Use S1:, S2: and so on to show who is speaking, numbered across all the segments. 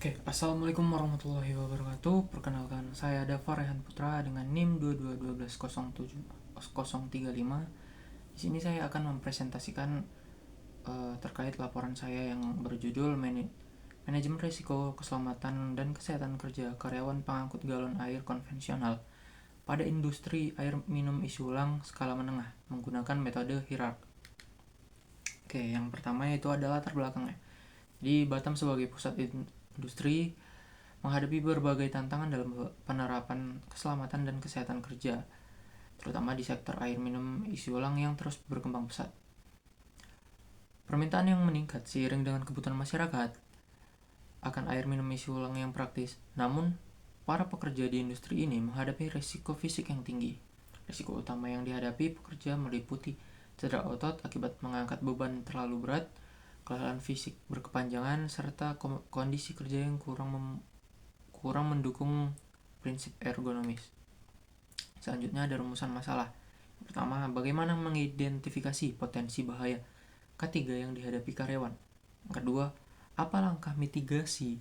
S1: Oke, Assalamualaikum warahmatullahi wabarakatuh. Perkenalkan, saya Dava Rehan Putra dengan NIM 22211070035. Di sini saya akan mempresentasikan terkait laporan saya yang berjudul Manajemen Risiko Keselamatan dan Kesehatan Kerja Karyawan Pengangkut Galon Air Konvensional pada Industri Air Minum Isi Ulang Skala Menengah menggunakan metode hierarki. Oke, yang pertama itu adalah latar belakangnya. Di Batam sebagai pusat industri menghadapi berbagai tantangan dalam penerapan keselamatan dan kesehatan kerja, terutama di sektor air minum isi ulang yang terus berkembang pesat. Permintaan yang meningkat seiring dengan kebutuhan masyarakat akan air minum isi ulang yang praktis, namun para pekerja di industri ini menghadapi risiko fisik yang tinggi. Risiko utama yang dihadapi pekerja meliputi cedera otot akibat mengangkat beban terlalu berat, kelelahan fisik berkepanjangan, serta kondisi kerja yang kurang mendukung prinsip ergonomis. Selanjutnya ada rumusan masalah. Pertama, bagaimana mengidentifikasi potensi bahaya K3 yang dihadapi karyawan. Kedua, apa langkah mitigasi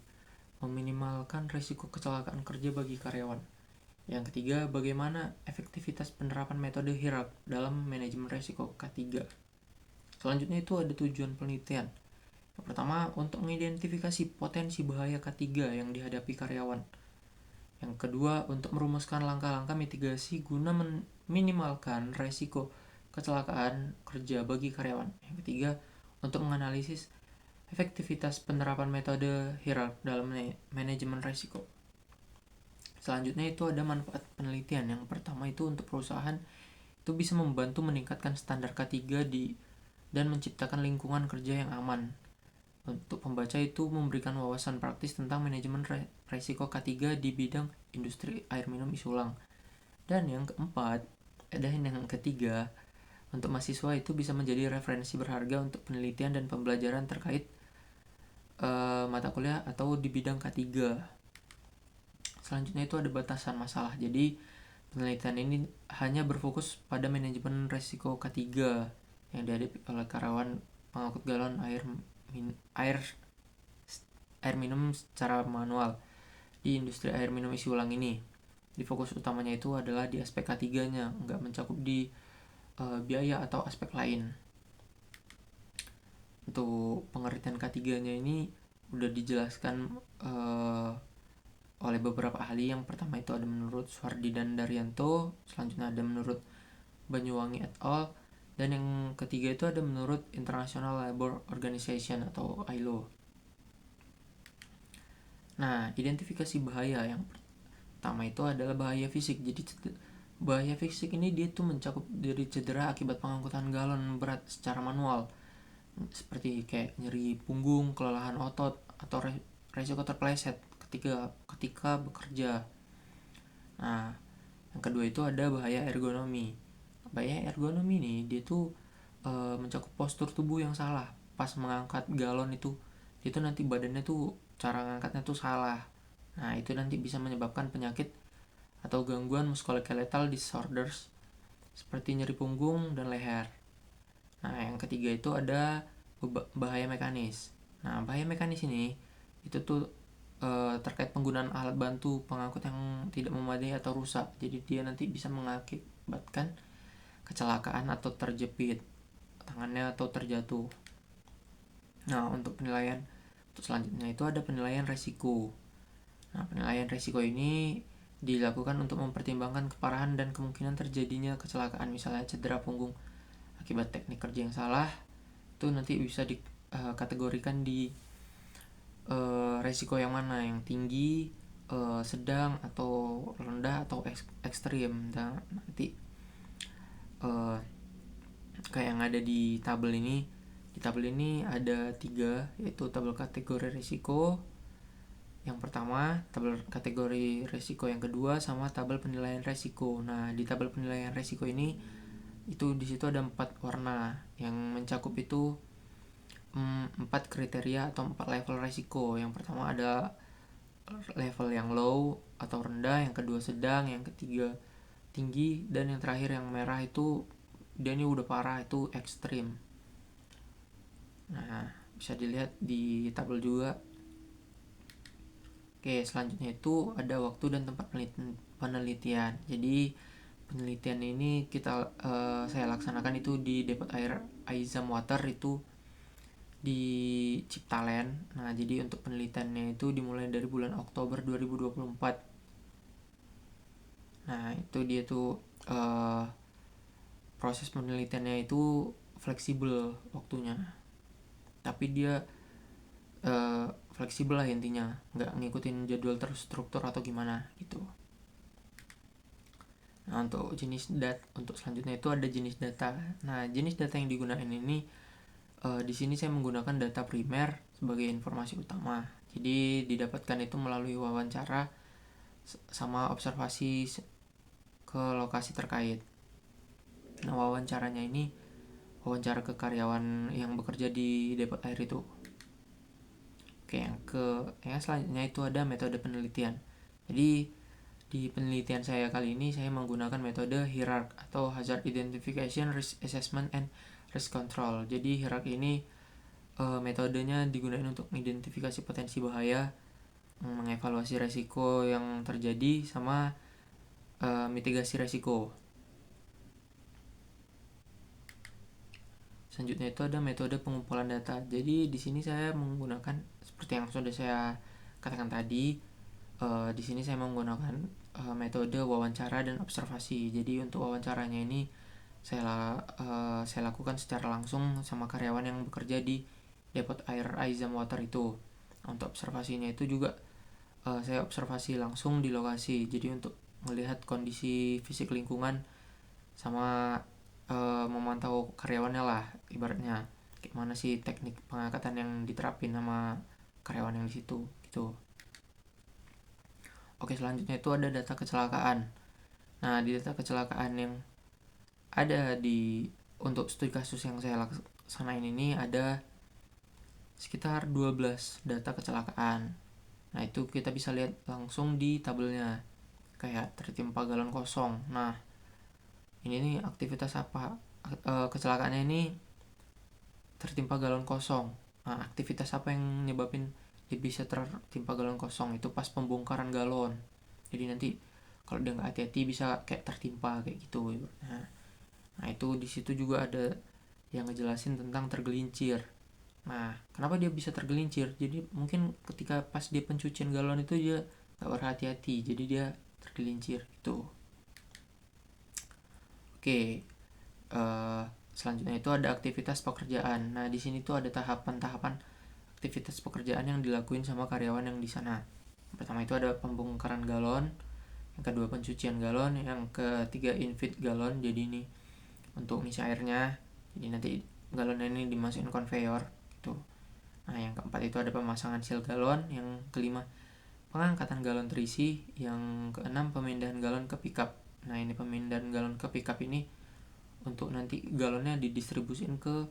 S1: meminimalkan risiko kecelakaan kerja bagi karyawan. Yang ketiga, bagaimana efektivitas penerapan metode hierarki dalam manajemen risiko K3. Selanjutnya itu ada tujuan penelitian. Yang pertama, untuk mengidentifikasi potensi bahaya K3 yang dihadapi karyawan. Yang kedua, untuk merumuskan langkah-langkah mitigasi guna meminimalkan risiko kecelakaan kerja bagi karyawan. Yang ketiga, untuk menganalisis efektivitas penerapan metode hierarki dalam manajemen risiko. Selanjutnya itu ada manfaat penelitian. Yang pertama itu untuk perusahaan itu bisa membantu meningkatkan standar K3 dan menciptakan lingkungan kerja yang aman. Untuk pembaca itu memberikan wawasan praktis tentang manajemen risiko K3 di bidang industri air minum isi ulang. Dan yang keempat, yang ketiga, untuk mahasiswa itu bisa menjadi referensi berharga untuk penelitian dan pembelajaran terkait mata kuliah atau di bidang K3. Selanjutnya itu ada batasan masalah. Jadi penelitian ini hanya berfokus pada manajemen risiko K3 yang dihadapi oleh karyawan pengangkut galon air minum secara manual di industri air minum isi ulang ini. Di fokus utamanya itu adalah di aspek K3-nya, nggak mencakup di biaya atau aspek lain. Untuk pengertian K3-nya ini udah dijelaskan oleh beberapa ahli. Yang pertama itu ada menurut Suhardi dan Daryanto, selanjutnya ada menurut Banyuwangi et al, dan yang ketiga itu ada menurut International Labour Organization atau ILO. Nah, identifikasi bahaya yang pertama itu adalah bahaya fisik. Jadi bahaya fisik ini dia tuh mencakup dari cedera akibat pengangkutan galon berat secara manual, seperti kayak nyeri punggung, kelelahan otot, atau resiko terpeleset ketika bekerja. Nah, yang kedua itu ada bahaya ergonomi. Bahaya ergonomi nih dia tuh mencakup postur tubuh yang salah pas mengangkat galon itu. Itu nanti badannya tuh cara ngangkatnya tuh salah. Nah, itu nanti bisa menyebabkan penyakit atau gangguan musculoskeletal disorders seperti nyeri punggung dan leher. Nah, yang ketiga itu ada bahaya mekanis. Nah, bahaya mekanis ini itu tuh terkait penggunaan alat bantu pengangkut yang tidak memadai atau rusak. Jadi dia nanti bisa mengakibatkan kecelakaan atau terjepit tangannya atau terjatuh. Nah, untuk penilaian selanjutnya itu ada penilaian resiko. Nah, penilaian resiko ini dilakukan untuk mempertimbangkan keparahan dan kemungkinan terjadinya kecelakaan, misalnya cedera punggung akibat teknik kerja yang salah. Itu nanti bisa dikategorikan di resiko yang mana, yang tinggi, sedang, atau rendah, atau ekstrim. Dan nanti kayak yang ada di tabel ini. Di tabel ini ada 3, yaitu tabel kategori risiko yang pertama, tabel kategori risiko yang kedua, sama tabel penilaian risiko. Nah, di tabel penilaian risiko ini itu di situ ada 4 warna yang mencakup itu 4 kriteria atau 4 level risiko. Yang pertama ada level yang low atau rendah, yang kedua sedang, yang ketiga tinggi, dan yang terakhir yang merah itu dia ini udah parah, itu ekstrim. Nah, bisa dilihat di tabel juga. Oke, selanjutnya itu ada waktu dan tempat penelitian. Jadi penelitian ini saya laksanakan itu di Depot Air Aizam Water itu di Ciptaland. Nah, jadi untuk penelitiannya itu dimulai dari bulan Oktober 2024. Nah, itu dia tuh proses penelitiannya itu fleksibel waktunya. Tapi dia fleksibel lah intinya, nggak ngikutin jadwal terstruktur atau gimana gitu. Nah, untuk selanjutnya itu ada jenis data. Nah, jenis data yang digunakan ini di sini saya menggunakan data primer sebagai informasi utama. Jadi didapatkan itu melalui wawancara sama observasi ke lokasi terkait. Nah, wawancaranya ini wawancara ke karyawan yang bekerja di depot air itu. Oke, yang selanjutnya itu ada metode penelitian. Jadi di penelitian saya kali ini saya menggunakan metode HIRARC atau Hazard Identification, Risk Assessment, and Risk Control. Jadi HIRARC ini metodenya digunakan untuk mengidentifikasi potensi bahaya, mengevaluasi resiko yang terjadi, sama mitigasi resiko. Selanjutnya itu ada metode pengumpulan data. Jadi di sini saya menggunakan seperti yang sudah saya katakan tadi. Di sini saya menggunakan metode wawancara dan observasi. Jadi untuk wawancaranya ini saya lakukan secara langsung sama karyawan yang bekerja di Depot Air Aizam Water itu. Untuk observasinya itu juga saya observasi langsung di lokasi. Jadi untuk melihat kondisi fisik lingkungan sama memantau karyawannya lah, ibaratnya gimana sih teknik pengangkatan yang diterapin sama karyawan yang di situ gitu. Oke, selanjutnya itu ada data kecelakaan. Nah, di data kecelakaan yang ada untuk studi kasus yang saya laksanain ini ada sekitar 12 data kecelakaan. Nah, itu kita bisa lihat langsung di tabelnya, kayak tertimpa galon kosong. Nah, ini nih aktivitas apa? Kecelakaannya ini tertimpa galon kosong. Nah, aktivitas apa yang nyebabin dia bisa tertimpa galon kosong? Itu pas pembongkaran galon. Jadi nanti kalau dia nggak hati-hati bisa kayak tertimpa kayak gitu. Nah, itu di situ juga ada yang ngejelasin tentang tergelincir. Nah, kenapa dia bisa tergelincir? Jadi mungkin ketika pas dia pencucian galon itu dia nggak berhati-hati, jadi dia tergelincir gitu. Oke, selanjutnya itu ada aktivitas pekerjaan. Nah, di sini tuh ada tahapan-tahapan aktivitas pekerjaan yang dilakuin sama karyawan yang di sana. Pertama itu ada pembongkaran galon, yang kedua pencucian galon, yang ketiga infit galon. Jadi ini untuk ngisi airnya. Jadi nanti galon ini dimasukin konveyor gitu. Nah, yang keempat itu ada pemasangan seal galon, yang kelima pengangkatan galon terisi, yang keenam pemindahan galon ke pickup. Nah, ini pemindahan galon ke pickup ini untuk nanti galonnya didistribusin ke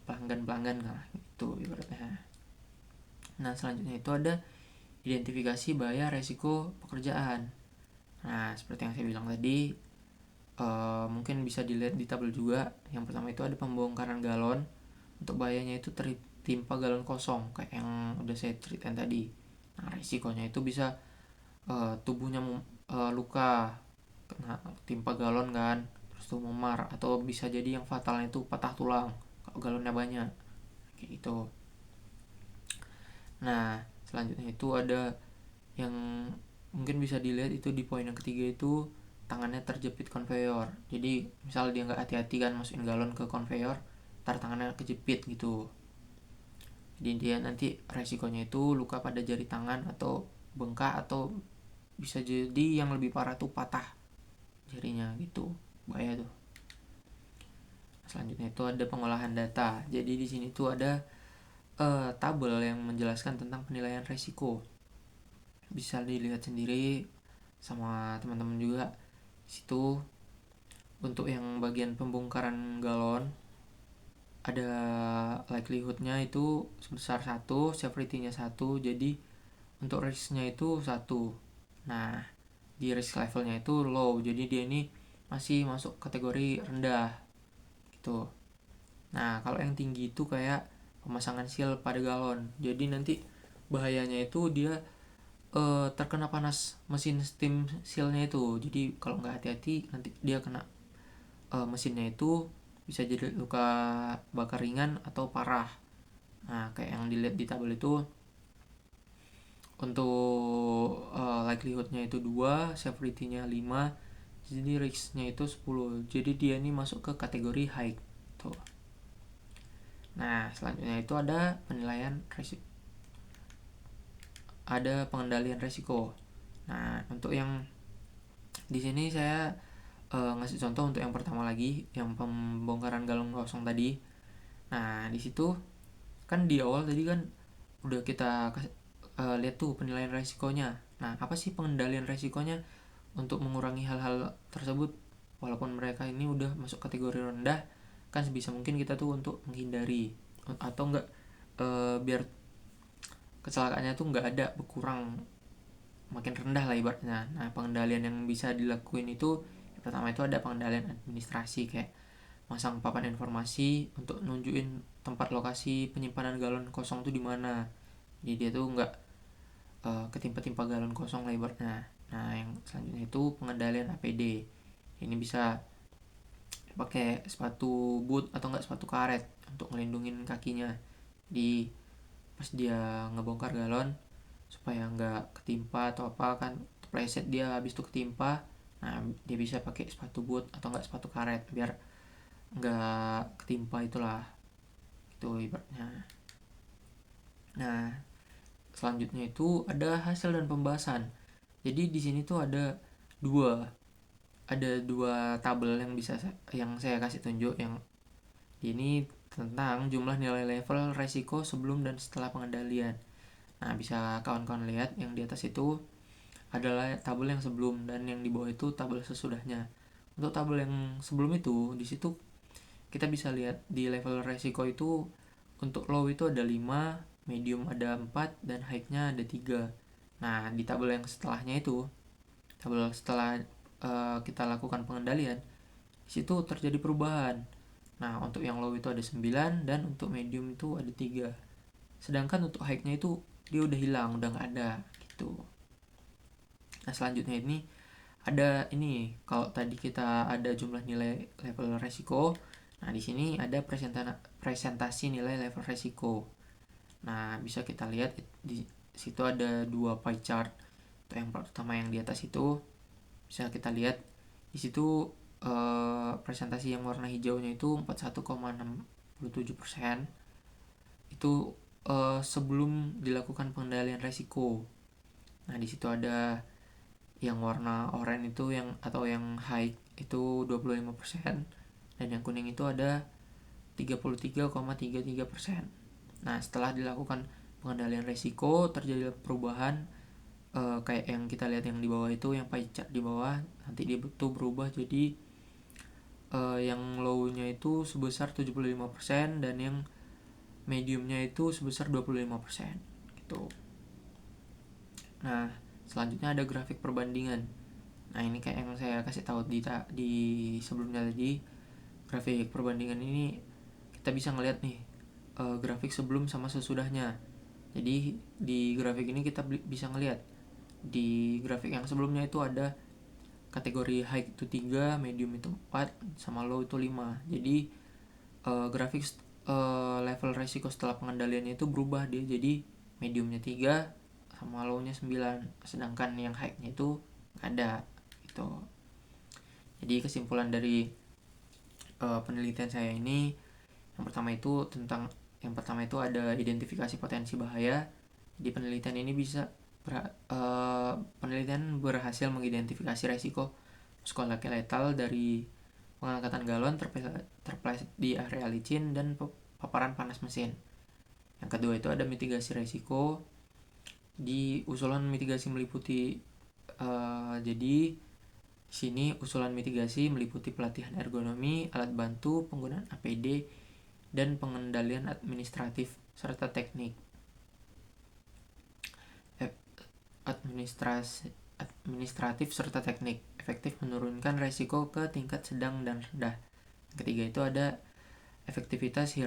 S1: pelanggan-pelanggan lah gitu ibaratnya. Nah, selanjutnya itu ada identifikasi bahaya resiko pekerjaan. Nah, seperti yang saya bilang tadi, mungkin bisa dilihat di tabel juga. Yang pertama itu ada pembongkaran galon. Untuk bahayanya itu tertimpa galon kosong kayak yang udah saya ceritain tadi. Nah, resikonya itu bisa tubuhnya luka kena timpa galon kan, terus tuh memar, atau bisa jadi yang fatalnya itu patah tulang kalau galonnya banyak kayak gitu. Nah, selanjutnya itu ada yang mungkin bisa dilihat itu di poin yang ketiga itu tangannya terjepit konveyor. Jadi misal dia nggak hati-hati kan masukin galon ke konveyor, ntar tangannya kejepit gitu. Jadi dia nanti resikonya itu luka pada jari tangan atau bengkak, atau bisa jadi yang lebih parah tuh patah jarinya gitu, bahaya tuh. Selanjutnya itu ada pengolahan data. Jadi di sini tuh ada tabel yang menjelaskan tentang penilaian resiko. Bisa dilihat sendiri sama teman-teman juga. Situ untuk yang bagian pembongkaran galon ada likelihoodnya itu sebesar 1, severity-nya 1. Jadi untuk risk-nya itu 1. Nah, di risk levelnya itu low, jadi dia ini masih masuk kategori rendah gitu. Nah, kalau yang tinggi itu kayak pemasangan seal pada galon. Jadi nanti bahayanya itu dia terkena panas mesin steam sealnya itu. Jadi kalau nggak hati-hati nanti dia kena mesinnya itu bisa jadi luka bakar ringan atau parah. Nah, kayak yang dilihat di tabel itu untuk likelihoodnya itu 2, severity-nya 5, jadi risk-nya itu 10. Jadi dia ini masuk ke kategori high tuh. Nah, selanjutnya itu ada penilaian resiko, ada pengendalian resiko. Nah, untuk yang di sini saya ngasih contoh untuk yang pertama lagi, yang pembongkaran galon kosong tadi. Nah, di situ kan di awal tadi kan udah kita lihat tuh penilaian resikonya. Nah, apa sih pengendalian resikonya untuk mengurangi hal-hal tersebut? Walaupun mereka ini udah masuk kategori rendah, kan sebisa mungkin kita tuh untuk menghindari atau enggak biar kecelakaannya tuh nggak ada, berkurang, makin rendah lah ibaratnya. Nah, pengendalian yang bisa dilakuin itu yang pertama itu ada pengendalian administrasi, kayak masang papan informasi untuk nunjukin tempat lokasi penyimpanan galon kosong tuh di mana. Jadi dia tuh nggak ketimpa-timpa galon kosong lah ibaratnya. Nah, yang selanjutnya itu pengendalian APD. Ini bisa pakai sepatu boot atau enggak sepatu karet untuk ngelindungin kakinya di pas dia ngebongkar galon, supaya nggak ketimpa atau apa kan, pleset dia habis itu ketimpa. Nah, dia bisa pakai sepatu boot atau enggak sepatu karet biar nggak ketimpa itulah, itu ibaratnya. Nah, selanjutnya itu ada hasil dan pembahasan. Jadi di sini tuh ada dua tabel yang saya kasih tunjuk. Yang ini tentang jumlah nilai level resiko sebelum dan setelah pengendalian. Nah, bisa kawan-kawan lihat yang di atas itu adalah tabel yang sebelum, dan yang di bawah itu tabel sesudahnya. Untuk tabel yang sebelum itu, di situ kita bisa lihat di level resiko itu untuk low itu ada 5, medium ada 4, dan high-nya ada 3. Nah, di tabel yang setelahnya itu, tabel setelah kita lakukan pengendalian, di situ terjadi perubahan. Nah, untuk yang low itu ada 9, dan untuk medium itu ada 3. Sedangkan untuk high-nya itu dia udah hilang, udah nggak ada gitu. Nah, selanjutnya ini ada ini, kalau tadi kita ada jumlah nilai level resiko. Nah, di sini ada presentasi nilai level resiko. Nah, bisa kita lihat di situ ada dua pie chart. Untuk yang pertama yang di atas itu bisa kita lihat di situ presentasi yang warna hijaunya itu 41,67%. Itu sebelum dilakukan pengendalian resiko. Nah, di situ ada yang warna oranye itu atau yang high itu 25%, dan yang kuning itu ada 33,33%. Nah, setelah dilakukan pengendalian risiko terjadi perubahan, kayak yang kita lihat yang di bawah itu, yang pie chart di bawah, nanti dia tuh berubah jadi yang low-nya itu sebesar 75%, dan yang medium-nya itu sebesar 25% gitu. Nah, selanjutnya ada grafik perbandingan. Nah, ini kayak yang saya kasih tahu di sebelumnya tadi. Grafik perbandingan ini kita bisa ngeliat nih grafik sebelum sama sesudahnya. Jadi di grafik ini kita bisa ngeliat di grafik yang sebelumnya itu ada kategori high itu 3, medium itu 4, sama low itu 5. Jadi grafik level resiko setelah pengendaliannya itu berubah, dia jadi mediumnya 3 sama low-nya 9, sedangkan yang high-nya itu nggak ada gitu. Jadi kesimpulan dari penelitian saya ini, yang pertama itu ada identifikasi potensi bahaya. Di penelitian ini penelitian berhasil mengidentifikasi resiko psikologi letal dari pengangkatan galon terpleset di area licin dan paparan panas mesin. Yang kedua itu ada mitigasi resiko. Di usulan mitigasi meliputi jadi sini usulan mitigasi meliputi pelatihan ergonomi, alat bantu, penggunaan APD, dan pengendalian administratif serta teknik. Administratif serta teknik efektif menurunkan resiko ke tingkat sedang dan rendah. Yang ketiga itu ada efektivitas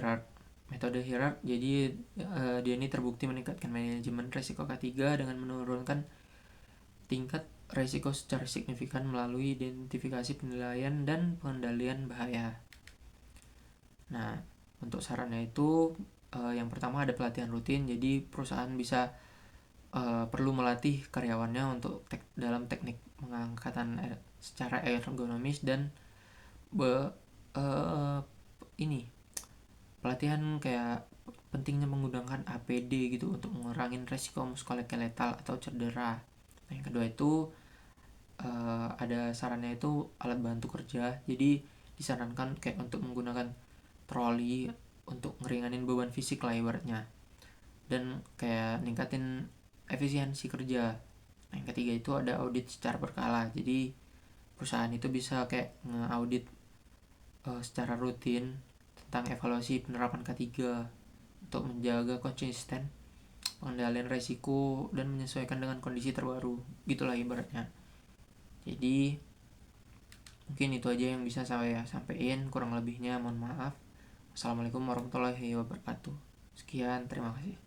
S1: Metode hierark, jadi dia ini terbukti meningkatkan manajemen resiko K3 dengan menurunkan tingkat resiko secara signifikan melalui identifikasi, penilaian, dan pengendalian bahaya. Nah, untuk sarannya itu yang pertama ada pelatihan rutin, jadi perusahaan bisa perlu melatih karyawannya untuk dalam teknik pengangkatan secara ergonomis dan uh, ini pelatihan kayak pentingnya menggunakan APD gitu untuk mengurangi resiko muskuloskeletal atau cedera. Nah, yang kedua itu ada sarannya itu alat bantu kerja, jadi disarankan kayak untuk menggunakan troli untuk ngeringanin beban fisik lah ibaratnya, dan kayak ningkatin efisiensi kerja. Nah, yang ketiga itu ada audit secara berkala, jadi perusahaan itu bisa kayak nge-audit secara rutin tentang evaluasi penerapan K3 untuk menjaga konsisten pengendalian resiko dan menyesuaikan dengan kondisi terbaru gitulah ibaratnya. Jadi mungkin itu aja yang bisa saya sampaikan, kurang lebihnya mohon maaf. Assalamualaikum warahmatullahi wabarakatuh. Sekian, terima kasih.